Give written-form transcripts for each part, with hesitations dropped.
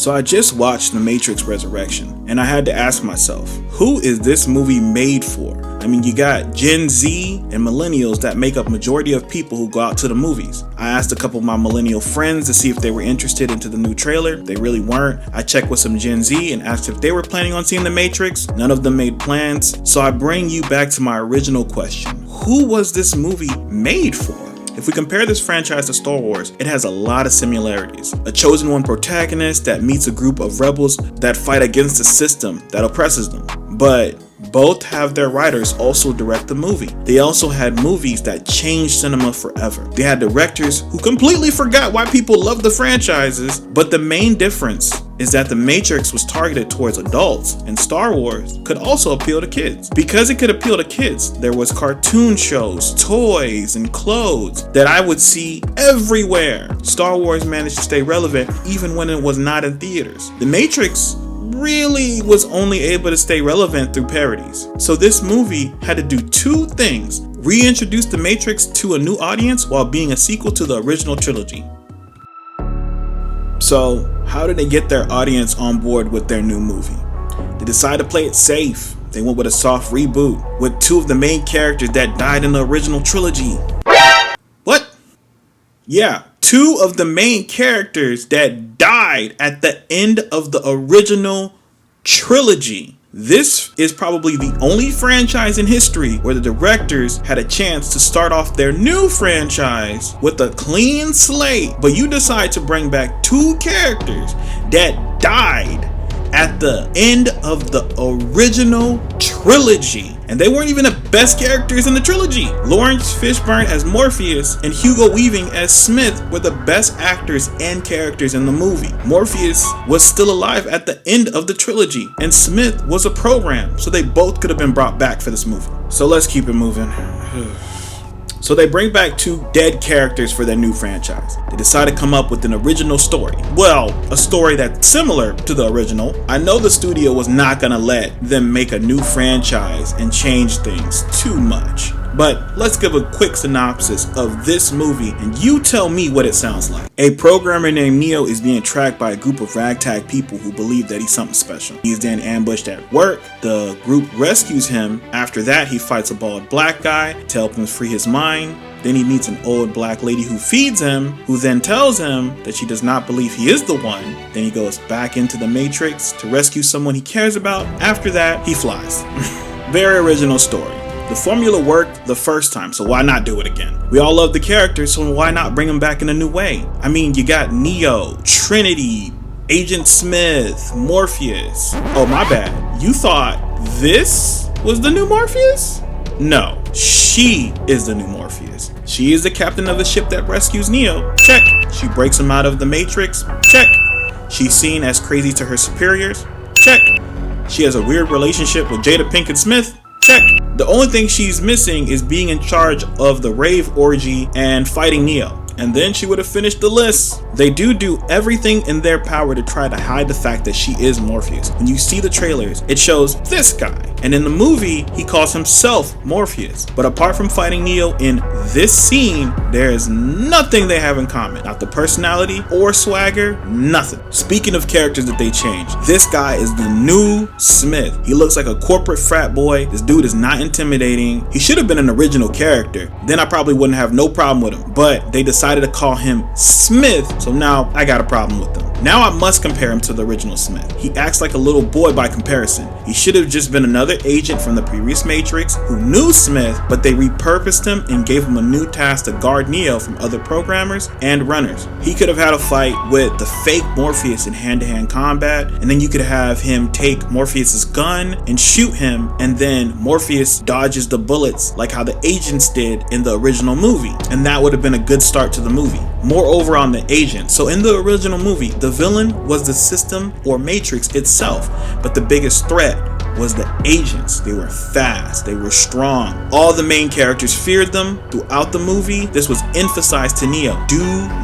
So I just watched The Matrix Resurrection, and I had to ask myself, who is this movie made for? I mean, you got Gen Z and millennials that make up majority of people who go out to the movies. I asked a couple of my millennial friends to see if they were interested into the new trailer. They really weren't. I checked with some Gen Z and asked if they were planning on seeing The Matrix. None of them made plans. So I bring you back to my original question. Who was this movie made for? If we compare this franchise to Star Wars, it has a lot of similarities. A chosen one protagonist that meets a group of rebels that fight against the system that oppresses them. But both have their writers also direct the movie. They also had movies that changed cinema forever. They had directors who completely forgot why people love the franchises, but the main difference is that The Matrix was targeted towards adults and Star Wars could also appeal to kids. Because it could appeal to kids, there was cartoon shows, toys, and clothes that I would see everywhere. Star Wars managed to stay relevant even when it was not in theaters. The Matrix really was only able to stay relevant through parodies. So this movie had to do two things: reintroduce The Matrix to a new audience while being a sequel to the original trilogy. So how did they get their audience on board with their new movie? They decided to play it safe. They went with a soft reboot with two of the main characters that died in the original trilogy. What? Yeah, two of the main characters that died at the end of the original trilogy. This is probably the only franchise in history where the directors had a chance to start off their new franchise with a clean slate, but you decide to bring back two characters that died at the end of the original trilogy. And they weren't even the best characters in the trilogy. Lawrence Fishburne as Morpheus and Hugo Weaving as Smith were the best actors and characters in the movie. Morpheus was still alive at the end of the trilogy, and Smith was a program, so they both could have been brought back for this movie. So let's keep it moving. So they bring back two dead characters for their new franchise. They decide to come up with an original story. Well, a story that's similar to the original. I know the studio was not gonna let them make a new franchise and change things too much. But let's give a quick synopsis of this movie and you tell me what it sounds like. A programmer named Neo is being tracked by a group of ragtag people who believe that he's something special. He's then ambushed at work. The group rescues him. After that, he fights a bald black guy to help him free his mind. Then he meets an old black lady who feeds him, who then tells him that she does not believe he is the one. Then he goes back into the Matrix to rescue someone he cares about. After that, he flies. Very original story. The formula worked the first time, so why not do it again? We all love the characters, so why not bring them back in a new way? I mean, you got Neo, Trinity, Agent Smith, Morpheus. Oh, my bad. You thought this was the new Morpheus? No, she is the new Morpheus. She is the captain of the ship that rescues Neo. Check. She breaks him out of the Matrix. Check. She's seen as crazy to her superiors. Check. She has a weird relationship with Jada Pinkett Smith. Check. The only thing she's missing is being in charge of the rave orgy and fighting Neo. And then she would have finished the list. They do everything in their power to try to hide the fact that she is Morpheus. When you see the trailers, it shows this guy. And in the movie, he calls himself Morpheus. But apart from fighting Neo in this scene, there is nothing they have in common. Not the personality or swagger, nothing. Speaking of characters that they changed, this guy is the new Smith. He looks like a corporate frat boy. This dude is not intimidating. He should have been an original character. Then I probably wouldn't have no problem with him. But they decided to call him Smith, so now I got a problem with him. Now I must compare him to the original Smith. He acts like a little boy by comparison. He should have just been another agent from the previous Matrix who knew Smith, but they repurposed him and gave him a new task to guard Neo from other programmers and runners. He could have had a fight with the fake Morpheus in hand-to-hand combat, and then you could have him take Morpheus's gun and shoot him, and then Morpheus dodges the bullets like how the agents did in the original movie, and that would have been a good start to the movie. Moreover, on the agent. So in the original movie, the villain was the system or Matrix itself, but the biggest threat was the agents. They were fast, they were strong. All the main characters feared them. Throughout the movie, this was emphasized to Neo. Do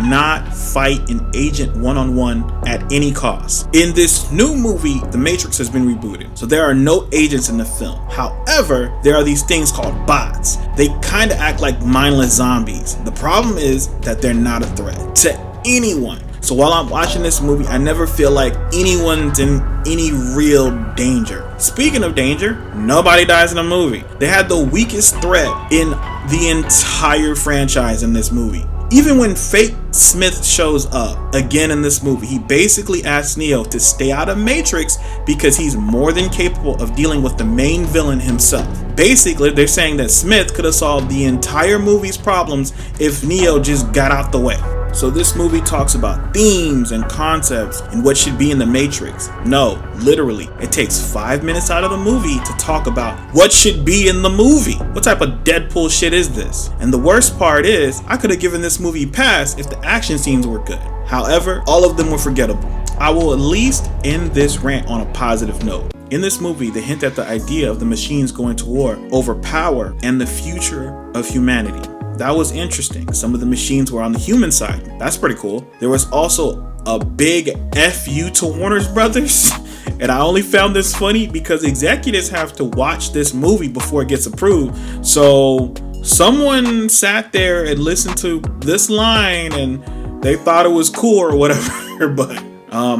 not fight an agent one-on-one at any cost. In this new movie, the Matrix has been rebooted, so there are no agents in the film. However, there are these things called bots. They kind of act like mindless zombies. The problem is that they're not a threat to anyone. So while I'm watching this movie, I never feel like anyone's in any real danger. Speaking of danger, nobody dies in the movie. They had the weakest threat in the entire franchise in this movie. Even when fake Smith shows up again in this movie, he basically asks Neo to stay out of Matrix because he's more than capable of dealing with the main villain himself. Basically, they're saying that Smith could have solved the entire movie's problems if Neo just got out the way. So this movie talks about themes and concepts and what should be in the Matrix. No, literally, it takes 5 minutes out of the movie to talk about what should be in the movie. What type of Deadpool shit is this? And the worst part is, I could have given this movie a pass if the action scenes were good. However, all of them were forgettable. I will at least end this rant on a positive note. In this movie, they hint at the idea of the machines going to war over power and the future of humanity. That was interesting. Some of the machines were on the human side. That's pretty cool. There was also a big FU to Warner Brothers. And I only found this funny because executives have to watch this movie before it gets approved. So someone sat there and listened to this line and they thought it was cool or whatever. But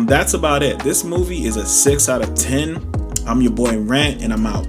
that's about it. This movie is a 6 out of 10. I'm your boy Rant, and I'm out.